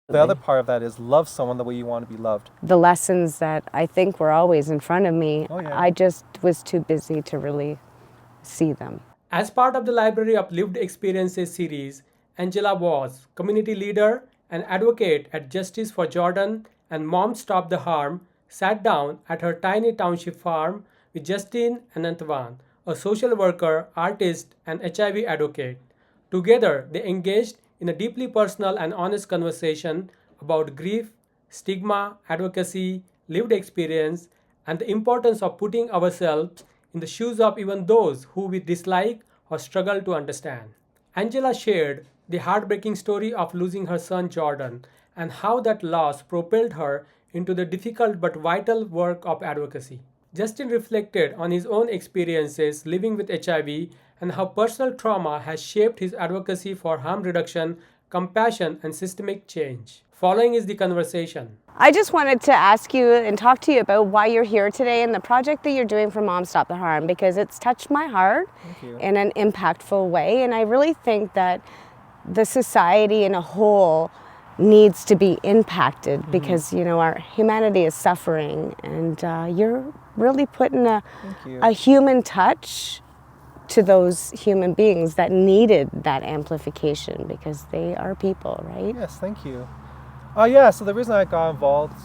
The other part of that is love someone the way you want to be loved. The lessons that I think were always in front of me, Oh, yeah. I just was too busy to really see them. As part of the Library of Lived Experiences series, Angela was community leader and advocate at Justice for Jordan and Mom Stop the Harm, sat down at her Tiny Township farm with Justin Anantawan, a social worker, artist, and HIV advocate. Together, they engaged in a deeply personal and honest conversation about grief, stigma, advocacy, lived experience, and the importance of putting ourselves in the shoes of even those who we dislike or struggle to understand. Angela shared the heartbreaking story of losing her son Jordan and how that loss propelled her into the difficult but vital work of advocacy. Justin reflected on his own experiences living with HIV and how personal trauma has shaped his advocacy for harm reduction, compassion, and systemic change. Following is the conversation. I just wanted to ask you and talk to you about why you're here today and the project that you're doing for Mom Stop the Harm, because it's touched my heart in an impactful way. And I really think that the society in a whole needs to be impacted because, you know, our humanity is suffering, and you're really putting a human touch to those human beings that needed that amplification because they are people, right? Yes, thank you. Yeah, so the reason I got involved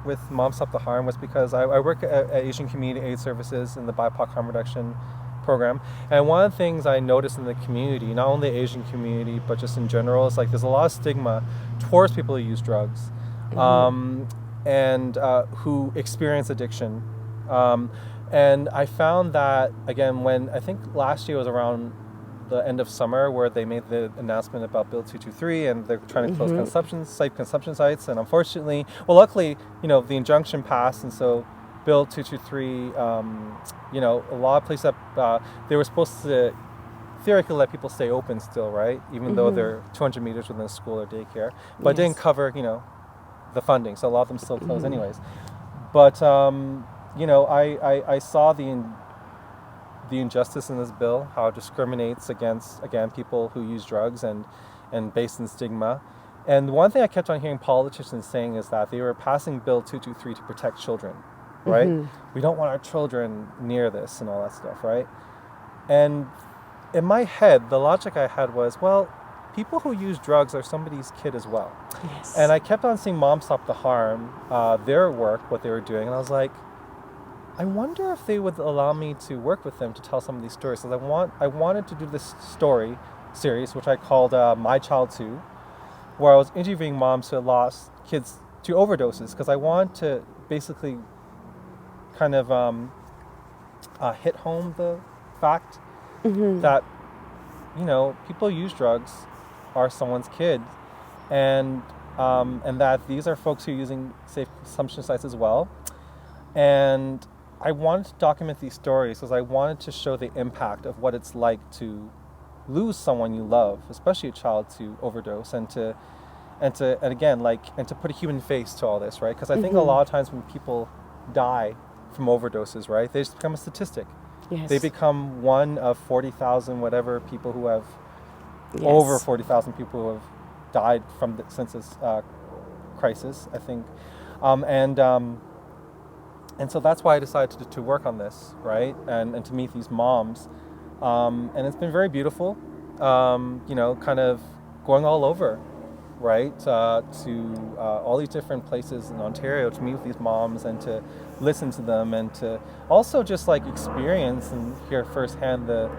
with Mom Stop the Harm was because I work at Asian Community Aid Services in the BIPOC harm reduction program. And one of the things I noticed in the community, not only the Asian community, but just in general, is like there's a lot of stigma towards people who use drugs and who experience addiction. And I found that, again, when I think last year was around the end of summer where they made the announcement about Bill 223 and they're trying to close consumption sites. And unfortunately, well, luckily, you know, the injunction passed. And so Bill 223, you know, a lot of places that they were supposed to theoretically let people stay open still, right? Even though they're 200 meters within a school or daycare, but it didn't cover, you know, the funding. So a lot of them still closed anyways. But, you know, I saw the injustice in this bill, how it discriminates against, again, people who use drugs and based in stigma. And one thing I kept on hearing politicians saying is that they were passing Bill 223 to protect children, right? We don't want our children near this and all that stuff, right? And in my head, the logic I had was, well, people who use drugs are somebody's kid as well. Yes. And I kept on seeing Mom Stop the Harm, their work, what they were doing, and I was like, I wonder if they would allow me to work with them to tell some of these stories. So I wanted to do this story series, which I called My Child 2, where I was interviewing moms who had lost kids to overdoses, because I wanted to basically kind of hit home the fact that, you know, people use drugs are someone's kid, and that these are folks who are using safe consumption sites as well. And I wanted to document these stories because I wanted to show the impact of what it's like to lose someone you love, especially a child, to overdose, and to put a human face to all this, right? Because I think a lot of times when people die from overdoses, right, they just become a statistic. Yes. They become one of 40,000 whatever people who have over 40,000 people who have died from since this crisis, I think, and so that's why I decided to work on this, right, and to meet these moms, and it's been very beautiful, you know, kind of going all over, right, to all these different places in Ontario to meet with these moms and to listen to them and to also just like experience and hear firsthand the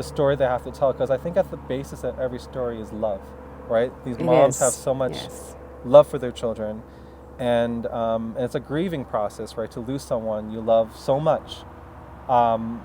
story they have to tell, because I think at the basis of every story is love, right? These moms have so much love for their children, and it's a grieving process, right, to lose someone you love so much, and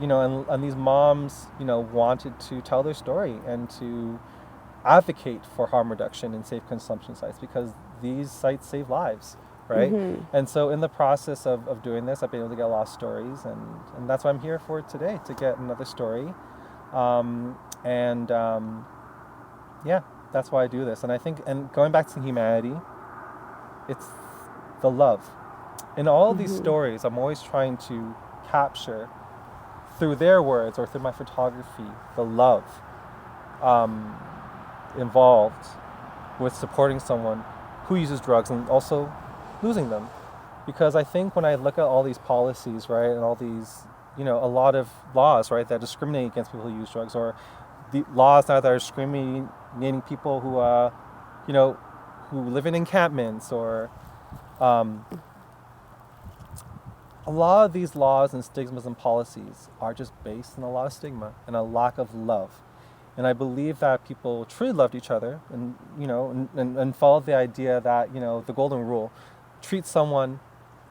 you know, and these moms, you know, wanted to tell their story and to advocate for harm reduction in safe consumption sites because these sites save lives, right? And so in the process of doing this, I've been able to get a lot of stories, and that's what I'm here for today, to get another story. Yeah, that's why I do this. And I think, and going back to humanity, it's the love. In all of these stories, I'm always trying to capture, through their words or through my photography, the love. involved with supporting someone who uses drugs and also losing them. Because I think when I look at all these policies, right, and all these, a lot of laws, right, that discriminate against people who use drugs, or the laws now that are discriminating people who, who live in encampments, or a lot of these laws and stigmas and policies are just based on a lot of stigma and a lack of love. And I believe that people truly loved each other and, and followed the idea that, the golden rule, treat someone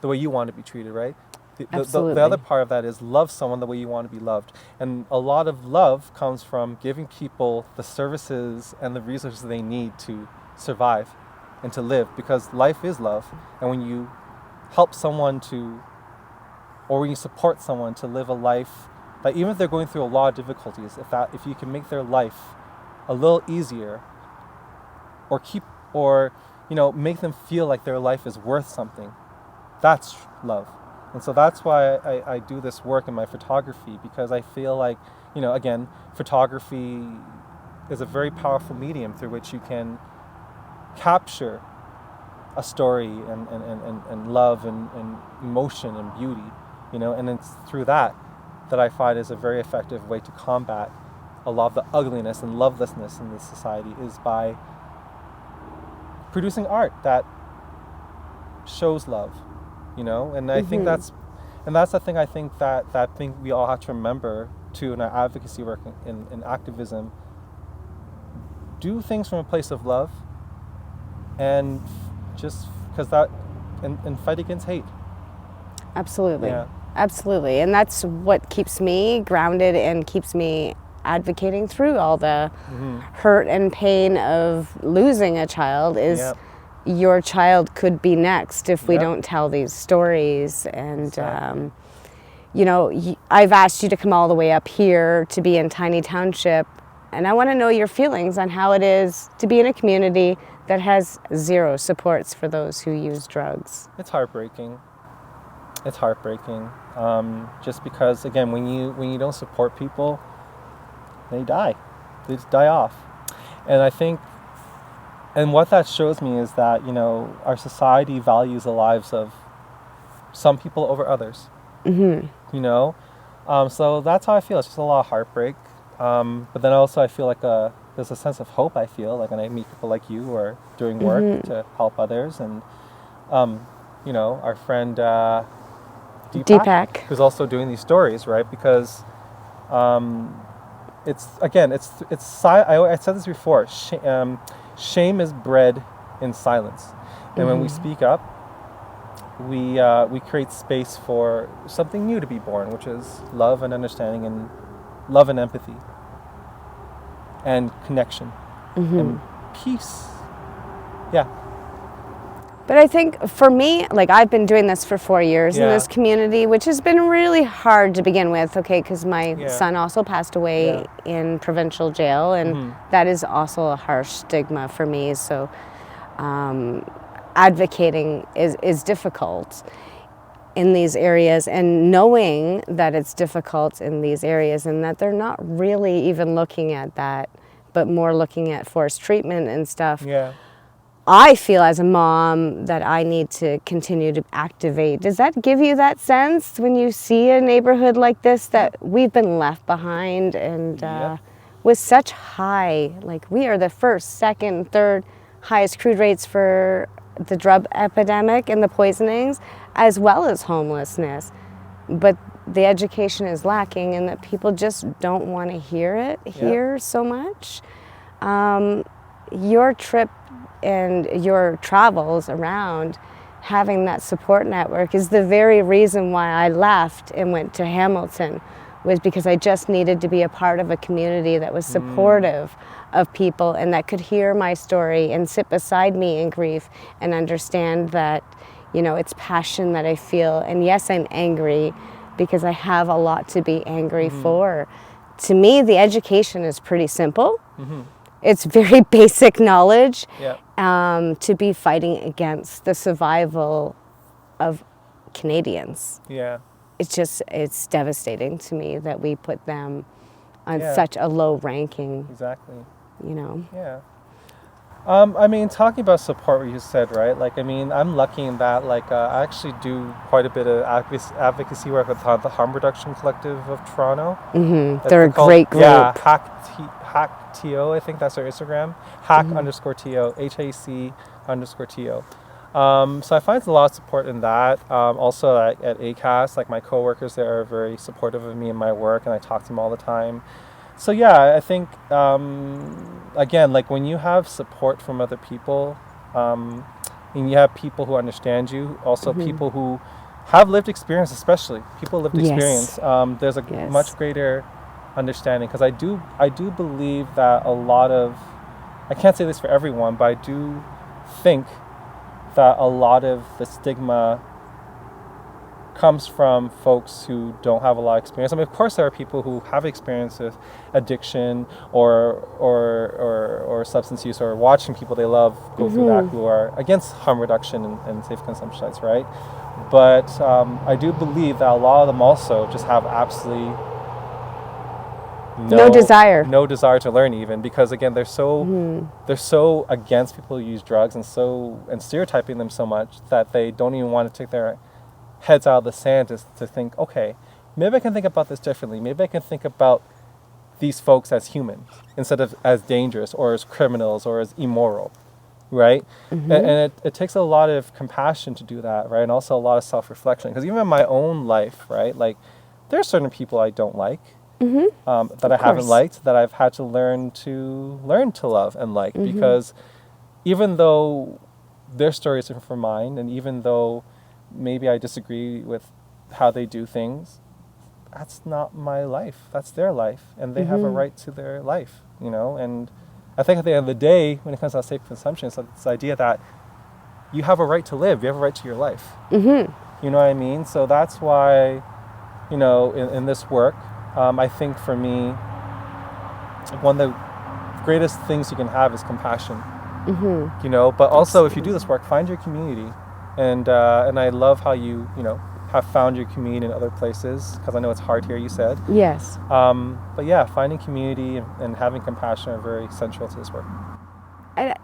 the way you want to be treated, right? The other part of that is love someone the way you want to be loved. And a lot of love comes from giving people the services and the resources they need to survive and to live, because life is love. And when you help someone or when you support someone to live a life that, even if they're going through a lot of difficulties, if you can make their life a little easier, or make them feel like their life is worth something, that's love. And so that's why I do this work in my photography, because I feel like, again, photography is a very powerful medium through which you can capture a story and love and emotion and beauty, and it's through that I find is a very effective way to combat a lot of the ugliness and lovelessness in this society, is by producing art that shows love, and I think that's the thing I think that thing we all have to remember too in our advocacy work, in activism. Do things from a place of love, and just because and fight against hate. Absolutely. Yeah. Absolutely. And that's what keeps me grounded and keeps me advocating through all the hurt and pain of losing a child, is your child could be next if we don't tell these stories. And, Exactly. I've asked you to come all the way up here to be in Tiny Township, and I want to know your feelings on how it is to be in a community that has zero supports for those who use drugs. It's heartbreaking. It's heartbreaking. Just because, again, when you don't support people, they die. They just die off. And I think, and what that shows me is that, our society values the lives of some people over others. So that's how I feel. It's just a lot of heartbreak. But then also I feel like there's a sense of hope, I feel, like when I meet people like you who are doing work to help others. And, our friend Deepak, who's also doing these stories, right? Because I said this before, shame is bred in silence. And when we speak up, we create space for something new to be born, which is love and understanding, and love and empathy and connection and peace. Yeah. But I think for me, like, I've been doing this for 4 years in this community, which has been really hard to begin with, okay, because my son also passed away in provincial jail, and that is also a harsh stigma for me. So advocating is difficult in these areas, and knowing that it's difficult in these areas and that they're not really even looking at that, but more looking at forced treatment and stuff. Yeah. I feel as a mom that I need to continue to activate. Does that give you that sense when you see a neighborhood like this, that we've been left behind, and with such high, like, we are the first, second, third highest crude rates for the drug epidemic and the poisonings, as well as homelessness. But the education is lacking, and that people just don't want to hear it here so much. Your trip and your travels around, having that support network, is the very reason why I left and went to Hamilton, was because I just needed to be a part of a community that was supportive of people and that could hear my story and sit beside me in grief and understand that, it's passion that I feel. And yes, I'm angry because I have a lot to be angry for. To me, the education is pretty simple. It's very basic knowledge to be fighting against the survival of Canadians. Yeah. It's devastating to me that we put them on such a low ranking. Exactly. Yeah. I mean, talking about support, what you said, right? Like, I mean, I'm lucky in that, like, I actually do quite a bit of advocacy work with the Harm Reduction Collective of Toronto. They're a great group. Yeah, Hack TO, I think that's their Instagram. Hack underscore TO, HAC _TO. So I find a lot of support in that. Also at ACAS, like my coworkers there are very supportive of me and my work, and I talk to them all the time. So yeah, I think again, like when you have support from other people, and you have people who understand you, also people who have lived experience, especially people lived experience. There's a much greater understanding, because I do believe that a lot of, I can't say this for everyone, but I do think that a lot of the stigma comes from folks who don't have a lot of experience. I mean, of course, there are people who have experience with addiction or substance use, or watching people they love go through that, who are against harm reduction and safe consumption sites, right? But I do believe that a lot of them also just have absolutely no desire to learn, even, because again they're so against people who use drugs, and stereotyping them so much that they don't even want to take their heads out of the sand to think, okay, maybe I can think about this differently. Maybe I can think about these folks as humans instead of as dangerous or as criminals or as immoral, right? And it takes a lot of compassion to do that, right? And also a lot of self-reflection, because even in my own life, right, like there are certain people I don't like, that I haven't liked, that I've had to learn to love and like, because even though their story is different from mine, and even though maybe I disagree with how they do things, that's not my life. That's their life, and they have a right to their life, you know? And I think at the end of the day, when it comes to safe consumption, it's this idea that you have a right to live, you have a right to your life. You know what I mean? So that's why, you know, in this work, I think for me, one of the greatest things you can have is compassion. You know, but also if you do this work, find your community. And I love how you have found your community in other places, because I know it's hard here, you said. Yes. But yeah, finding community and having compassion are very central to this work.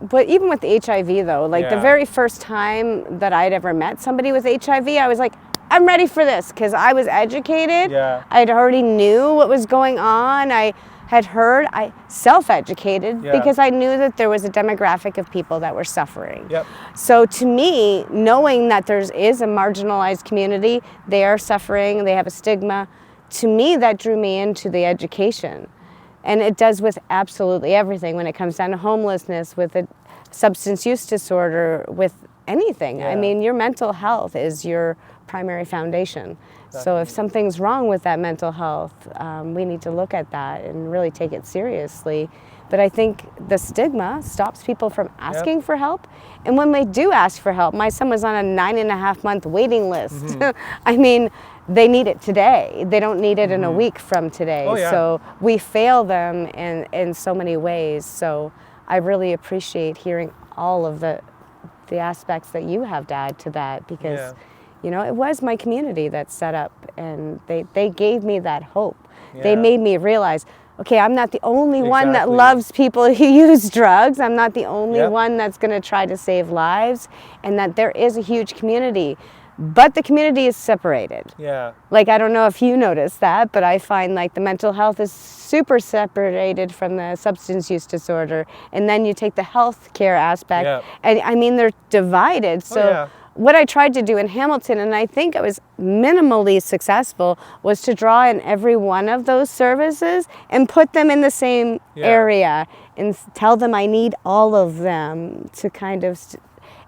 But even with HIV though, like the very first time that I'd ever met somebody with HIV, I was like, I'm ready for this, because I was educated. I'd already knew what was going on. I had heard, I self-educated because I knew that there was a demographic of people that were suffering. So to me, knowing that there is a marginalized community, they are suffering, they have a stigma, to me that drew me into the education. And it does with absolutely everything when it comes down to homelessness, with a substance use disorder, with anything. I mean, your mental health is your primary foundation. So if something's wrong with that mental health, we need to look at that and really take it seriously. But I think the stigma stops people from asking for help. And when they do ask for help, my son was on a 9.5-month waiting list. I mean, they need it today. They don't need it in a week from today. So we fail them in so many ways. So I really appreciate hearing all of the aspects that you have to add to that, because you know, it was my community that set up, and they gave me that hope. They made me realize, okay, I'm not the only one that loves people who use drugs. I'm not the only one that's going to try to save lives, and that there is a huge community. But the community is separated. Like, I don't know if you noticed that, but I find like the mental health is super separated from the substance use disorder. And then you take the health care aspect, and I mean, they're divided. So what I tried to do in Hamilton, and I think I was minimally successful, was to draw in every one of those services and put them in the same area and tell them I need all of them to kind of...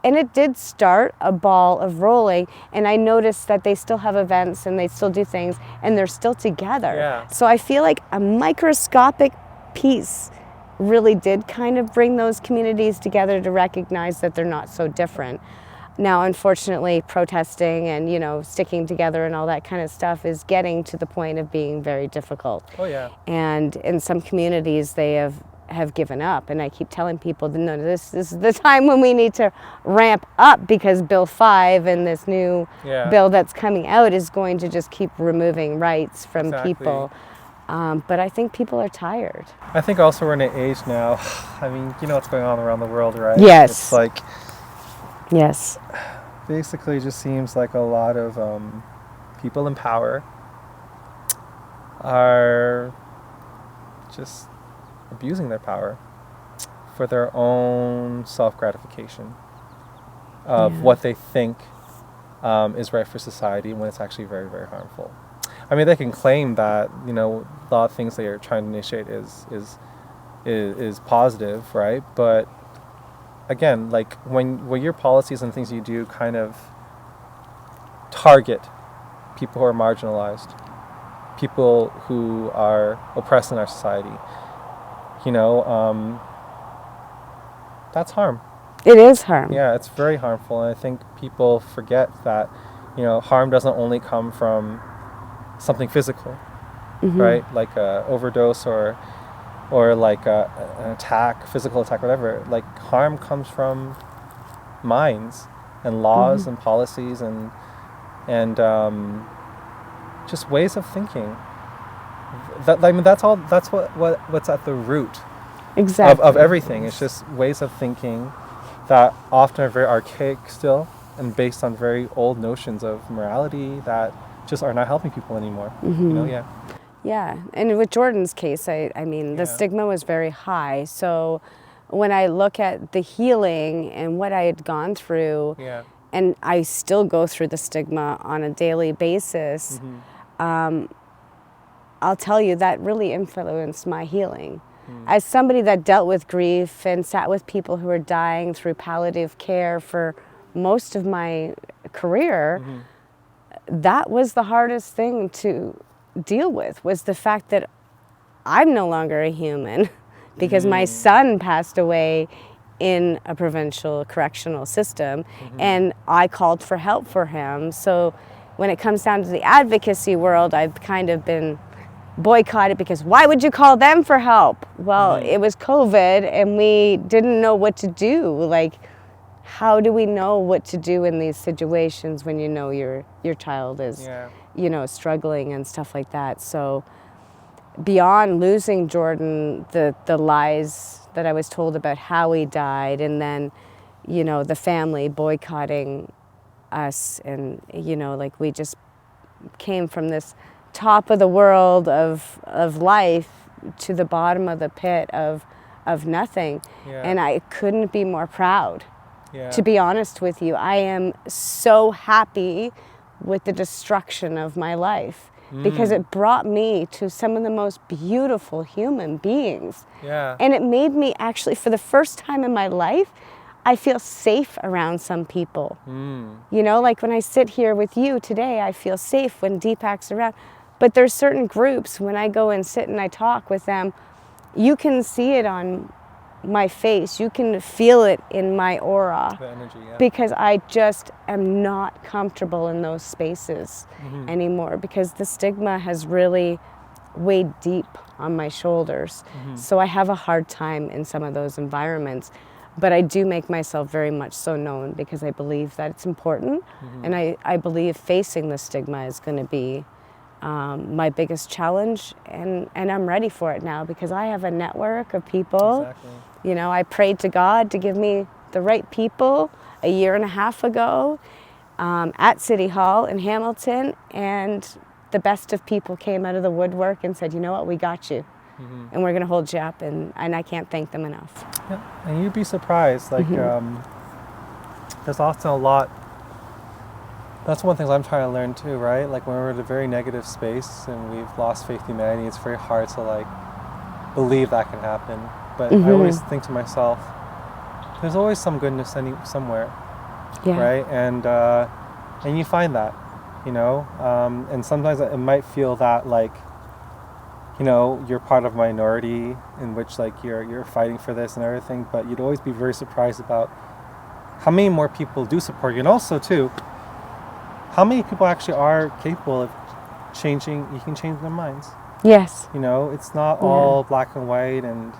And it did start a ball of rolling, and I noticed that they still have events and they still do things, and they're still together. So I feel like a microscopic piece really did kind of bring those communities together to recognize that they're not so different. Now, unfortunately, protesting and, you know, sticking together and all that kind of stuff is getting to the point of being very difficult. And in some communities, they have given up. And I keep telling people, no, this is the time when we need to ramp up, because Bill 5 and this new bill that's coming out is going to just keep removing rights from people. But I think people are tired. I think also we're in an age now, I mean, you know what's going on around the world, right? Yes. It's like, Yes. basically it just seems like a lot of people in power are just abusing their power for their own self-gratification of what they think is right for society, when it's actually very, very harmful. I mean, they can claim that, you know, a lot of things that you're trying to initiate is positive, right? But again, like when your policies and things you do kind of target people who are marginalized, people who are oppressed in our society, you know, that's harm. It is harm. Yeah, it's very harmful, and I think people forget that, you know, harm doesn't only come from something physical, right? Like a overdose or like an attack, physical attack, whatever. Like harm comes from minds and laws and policies and just ways of thinking. That, I mean, that's what's at the root Exactly. of everything. It's just ways of thinking that often are very archaic still and based on very old notions of morality that just are not helping people anymore. You know, yeah. Yeah, and with Jordan's case, I mean, the stigma was very high. So when I look at the healing and what I had gone through, and I still go through the stigma on a daily basis, I'll tell you that really influenced my healing. As somebody that dealt with grief and sat with people who were dying through palliative care for most of my career, that was the hardest thing to deal with, was the fact that I'm no longer a human because my son passed away in a provincial correctional system, and I called for help for him. So when it comes down to the advocacy world, I've kind of been boycotted because why would you call them for help? Well, it was COVID and we didn't know what to do. Like, how do we know what to do in these situations when you know your child is, you know, struggling and stuff like that? So beyond losing Jordan, the lies that I was told about how he died, and then, you know, the family boycotting us, and, you know, like we just came from this top of the world of life to the bottom of the pit of nothing. And I couldn't be more proud. To be honest with you, I am so happy with the destruction of my life because it brought me to some of the most beautiful human beings. And it made me actually, for the first time in my life, I feel safe around some people. You know, like when I sit here with you today, I feel safe when Deepak's around. But there's certain groups, when I go and sit and I talk with them, you can see it on my face. You can feel it in my aura. The energy, because I just am not comfortable in those spaces anymore, because the stigma has really weighed deep on my shoulders. So I have a hard time in some of those environments. But I do make myself very much so known because I believe that it's important. And I believe facing the stigma is going to be my biggest challenge, and I'm ready for it now because I have a network of people. You know, I prayed to God to give me the right people a year and a half ago at City Hall in Hamilton, and the best of people came out of the woodwork and said, you know what, we got you, and we're going to hold you up, and I can't thank them enough. And you'd be surprised, like there's often a lot. That's one of the things I'm trying to learn too, right? Like when we're in a very negative space and we've lost faith in humanity, it's very hard to like believe that can happen. But I always think to myself, there's always some goodness somewhere, right? And you find that, you know. And sometimes it might feel that like, you know, you're part of a minority in which like you're fighting for this and everything. But you'd always be very surprised about how many more people do support you, and also too, how many people actually are capable of changing. You can change their minds. Yes. You know, it's not all black and white, and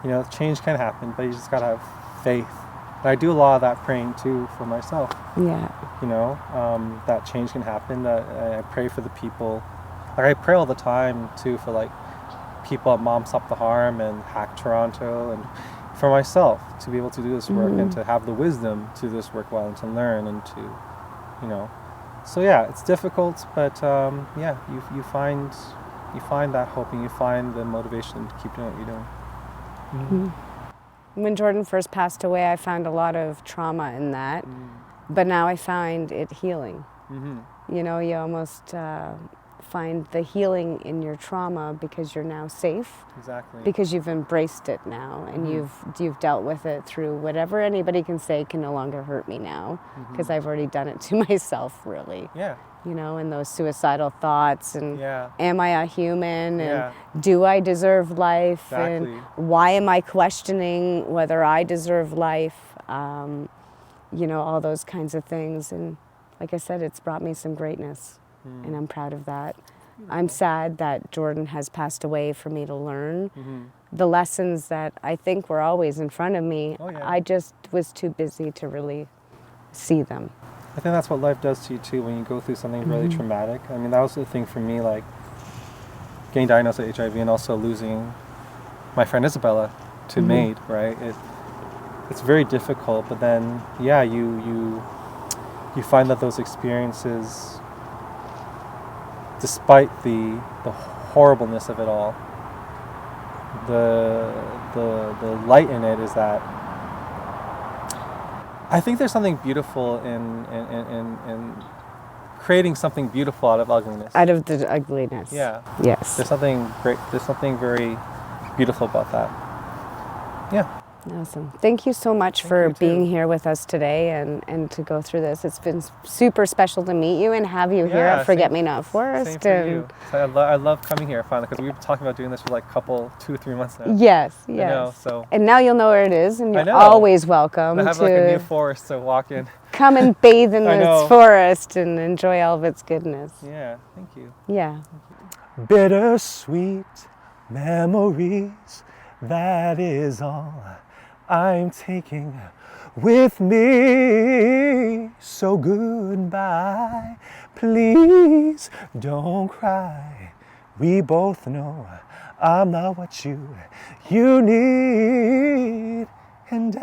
you know, change can happen, but you just gotta have faith. And I do a lot of that praying too for myself. You know, that change can happen. That I pray for the people Like I pray all the time too for like people at Mom Stop the Harm and Hack Toronto, and for myself to be able to do this work and to have the wisdom to do this work well and to learn and to, you know. So yeah, it's difficult, but yeah, you find that hope and you find the motivation to keep doing what you're doing. When Jordan first passed away, I found a lot of trauma in that, but now I find it healing. You know, you almost find the healing in your trauma because you're now safe. Exactly. Because you've embraced it now, and you've dealt with it through whatever anybody can say can no longer hurt me now, because I've already done it to myself, really. Yeah. You know, and those suicidal thoughts, and Yeah. am I a human, Yeah. and do I deserve life, Exactly. and why am I questioning whether I deserve life, you know, all those kinds of things. And like I said, it's brought me some greatness, and I'm proud of that. I'm sad that Jordan has passed away for me to learn the lessons that I think were always in front of me. Oh, yeah. I just was too busy to really see them. I think that's what life does to you too when you go through something really traumatic. I mean, that was the thing for me, like getting diagnosed with HIV and also losing my friend Isabella to MAID, right? It's very difficult, but then yeah, you find that those experiences, despite the horribleness of it all, the light in it is that I think there's something beautiful in creating something beautiful out of ugliness. Out of the ugliness. Yeah. Yes. There's something great. There's something very beautiful about that. Yeah. Awesome. Thank you so much for being here with us today and to go through this. It's been super special to meet you and have you here at Forget Me Not Forest. Same for you. So I love coming here finally, because we've been talking about doing this for like 2 or 3 months now. Yes, yes. I know, so. And now you'll know where it is, and you're know. always welcome I have to like a new forest to walk in. come and bathe in I this know. forest and enjoy all of its goodness. Yeah, thank you. Yeah. Bittersweet memories, that is all I'm taking with me. So goodbye, please don't cry. We both know I'm not what you need, and